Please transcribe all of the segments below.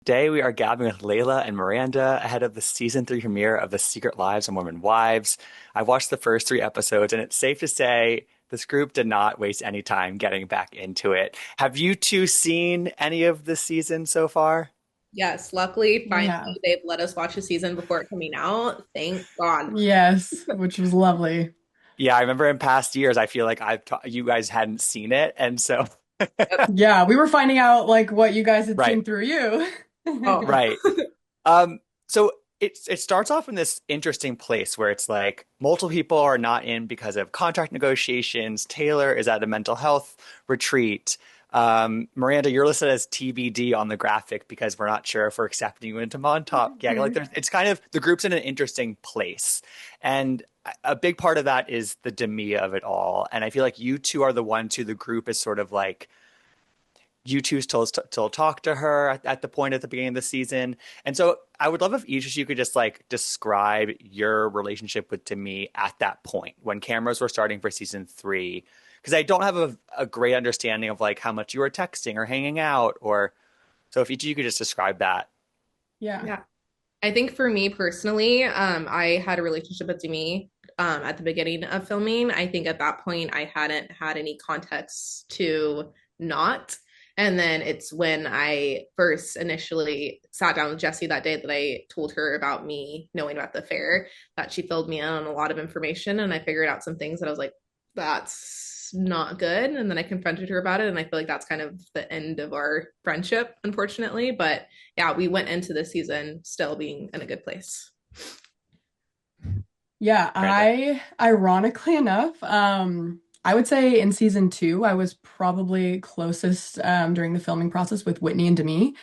Today we are gathering with Layla and Miranda ahead of the season 3 premiere of The Secret Lives of Mormon Wives. I watched the first 3 episodes, and it's safe to say this group did not waste any time getting back into it. Have you two seen any of the season so far? Yes, luckily, We finally, have. they've let us watch the season before it coming out. Thank God. Yes, which was lovely. Yeah, I remember in past years, I feel like you guys hadn't seen it, and so Yep. Yeah, we were finding out like what you guys had right, seen through you. Oh, right. So it starts off in this interesting place where it's like multiple people are not in because of contract negotiations. Taylor is at a mental health retreat. Miranda, you're listed as TBD on the graphic because we're not sure if we're accepting you into Montauk. Yeah, like Mhm. it's kind of the group's in an interesting place, and a big part of that is the demeanor of it all. And I feel like you two are the ones who the group is sort of like you two still talk to her at the point at the beginning of the season. And so I would love if each of you could just like describe your relationship with Demi at that point when cameras were starting for season 3. Because I don't have a great understanding of like how much you were texting or hanging out or so if each of you could just describe that. Yeah. yeah. I think for me personally, I had a relationship with Demi at the beginning of filming. I think at that point I hadn't had any context to not. And then it's when I first initially sat down with Jessie that day that I told her about me knowing about the affair, that she filled me in on a lot of information. And I figured out some things that I was like, that's not good. And then I confronted her about it. And I feel like that's kind of the end of our friendship, unfortunately. But yeah, we went into this season still being in a good place. Yeah, Miranda. I ironically enough, I would say in season two, I was probably closest during the filming process with Whitney and Demi.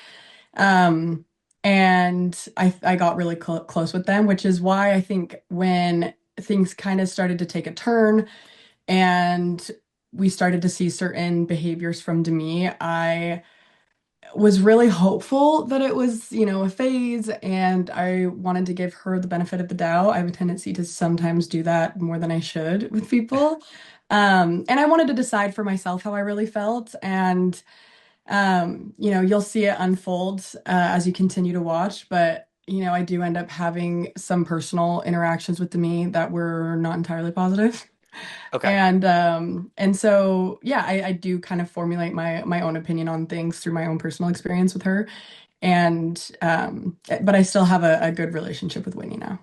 Um, and I got really close with them, which is why I think when things kind of started to take a turn and we started to see certain behaviors from Demi, I was really hopeful that it was, a phase, and I wanted to give her the benefit of the doubt. I have a tendency to sometimes do that more than I should with people. And I wanted to decide for myself how I really felt. And, you'll see it unfold as you continue to watch. But, I do end up having some personal interactions with Demi that were not entirely positive. Okay. And so yeah, I do kind of formulate my own opinion on things through my own personal experience with her. And but I still have a good relationship with Winnie now.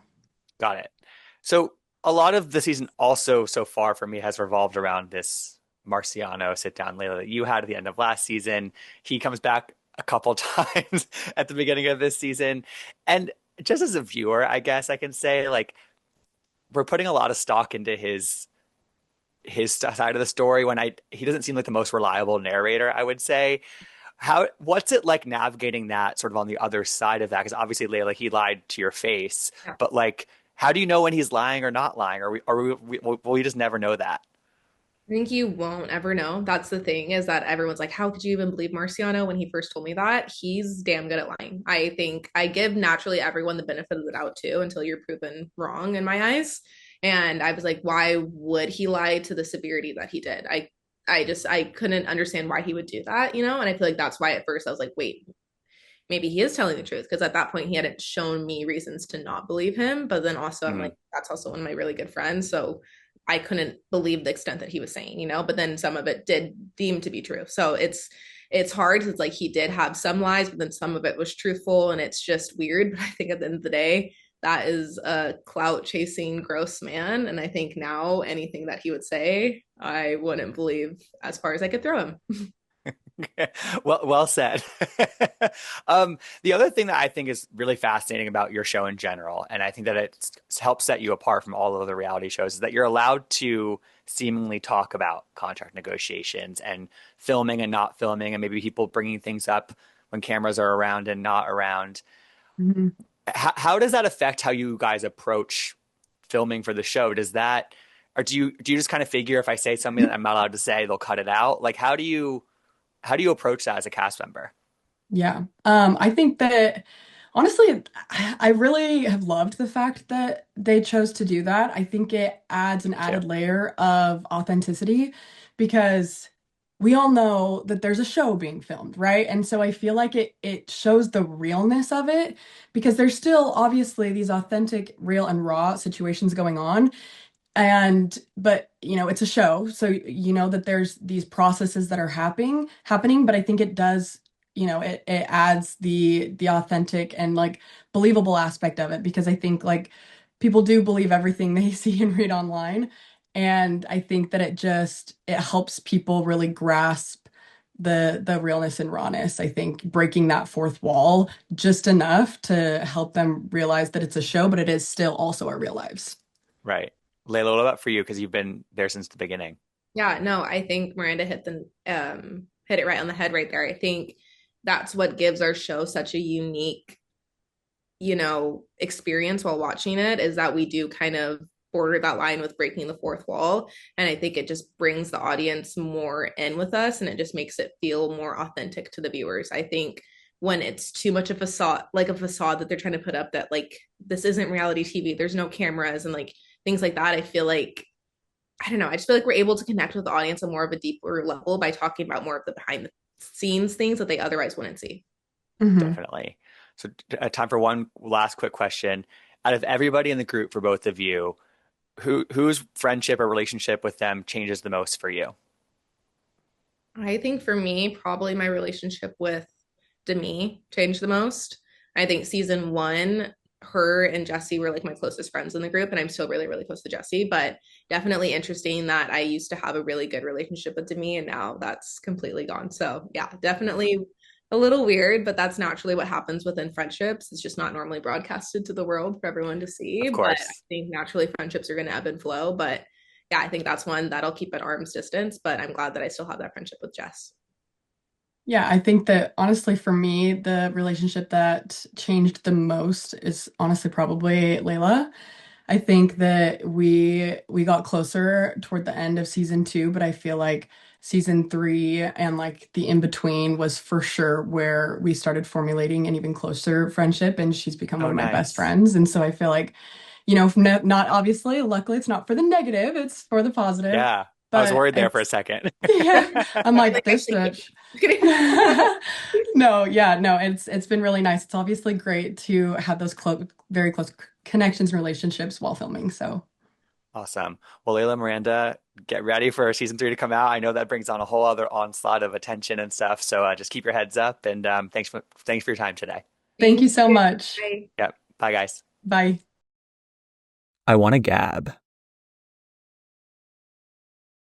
Got it. So a lot of the season also so far for me has revolved around this Marciano sit down Layla that you had at the end of last season. He comes back a couple times at the beginning of this season. And just as a viewer, I guess I can say like we're putting a lot of stock into his side of the story when I he doesn't seem like the most reliable narrator, I would say. What's it like navigating that sort of on the other side of that? Because obviously, Layla, he lied to your face, Yeah. but like, how do you know when he's lying or not lying? Will we just never know that? I think you won't ever know. That's the thing is that everyone's like, how could you even believe Marciano when he first told me that? He's damn good at lying. I think I give naturally everyone the benefit of the doubt too until you're proven wrong in my eyes. And I was like, why would he lie to the severity that he did? I couldn't understand why he would do that, And I feel like that's why at first I was like, wait, maybe he is telling the truth because at that point he hadn't shown me reasons to not believe him. But then also I'm Mm, like, that's also one of my really good friends. So I couldn't believe the extent that he was saying. But then some of it did deem to be true. So it's hard. It's like he did have some lies, but then some of it was truthful, and it's just weird. But I think at the end of the day, that is a clout chasing gross man. And I think now anything that he would say, I wouldn't believe as far as I could throw him. well said. The other thing that I think is really fascinating about your show in general, and I think that it helps set you apart from all of the reality shows, is that you're allowed to seemingly talk about contract negotiations and filming and not filming, and maybe people bringing things up when cameras are around and not around. Mhm. How does that affect how you guys approach filming for the show? Does that, or do you just kind of figure if I say something that I'm not allowed to say, they'll cut it out? Like, how do you approach that as a cast member? Yeah. I think that honestly, I really have loved the fact that they chose to do that. I think it adds an Me too. added layer of authenticity because we all know that there's a show being filmed, right? And so I feel like it shows the realness of it because there's still obviously these authentic, real and raw situations going on. And but it's a show, so you know that there's these processes that are happening, but I think it does, it adds the authentic and like believable aspect of it because I think like people do believe everything they see and read online. And I think that it helps people really grasp the realness and rawness. I think breaking that fourth wall just enough to help them realize that it's a show, but it is still also our real lives. Right. Layla, what about for you? Because you've been there since the beginning. Yeah, no, I think Miranda hit it right on the head right there. I think that's what gives our show such a unique, experience while watching it is that we do kind of border that line with breaking the fourth wall. And I think it just brings the audience more in with us and it just makes it feel more authentic to the viewers. I think when it's too much of a facade, like a facade that they're trying to put up that like this isn't reality TV, there's no cameras and like things like that, I feel like I don't know. I just feel like we're able to connect with the audience on more of a deeper level by talking about more of the behind the scenes things that they otherwise wouldn't see. Hmm. Definitely. So, time for one last quick question. Out of everybody in the group for both of you, whose friendship or relationship with them changes the most for you? I think for me, probably my relationship with Demi changed the most. I think season one, her and Jesse were like my closest friends in the group, and I'm still really, really close to Jesse. But definitely interesting that I used to have a really good relationship with Demi, and now that's completely gone. So yeah, definitely a little weird, but that's naturally what happens within friendships. It's just not normally broadcasted to the world for everyone to see. Of But I course. think naturally friendships are going to ebb and flow. But yeah, I think that's one that I'll keep at arm's distance. But I'm glad that I still have that friendship with Jess. Yeah, I think that honestly, for me, the relationship that changed the most is honestly probably Layla. I think that we got closer toward the end of season two, but I feel like season three and like the in between was for sure where we started formulating an even closer friendship, and she's become one Oh, of my best nice. friends. And so I feel like, not obviously, luckily, it's not for the negative, it's for the positive. Yeah. I was But worried there for a second. yeah, I'm You're like like, this actually, bitch. kidding. No, yeah, no, it's been really nice. It's obviously great to have those very close connections and relationships while filming. So, Awesome. Well, Layla, Miranda, get ready for season three to come out. I know that brings on a whole other onslaught of attention and stuff. So just keep your heads up and thanks for your time today. thank Thank you so you. much. Bye. Yep. Bye, guys. Bye. I want to gab.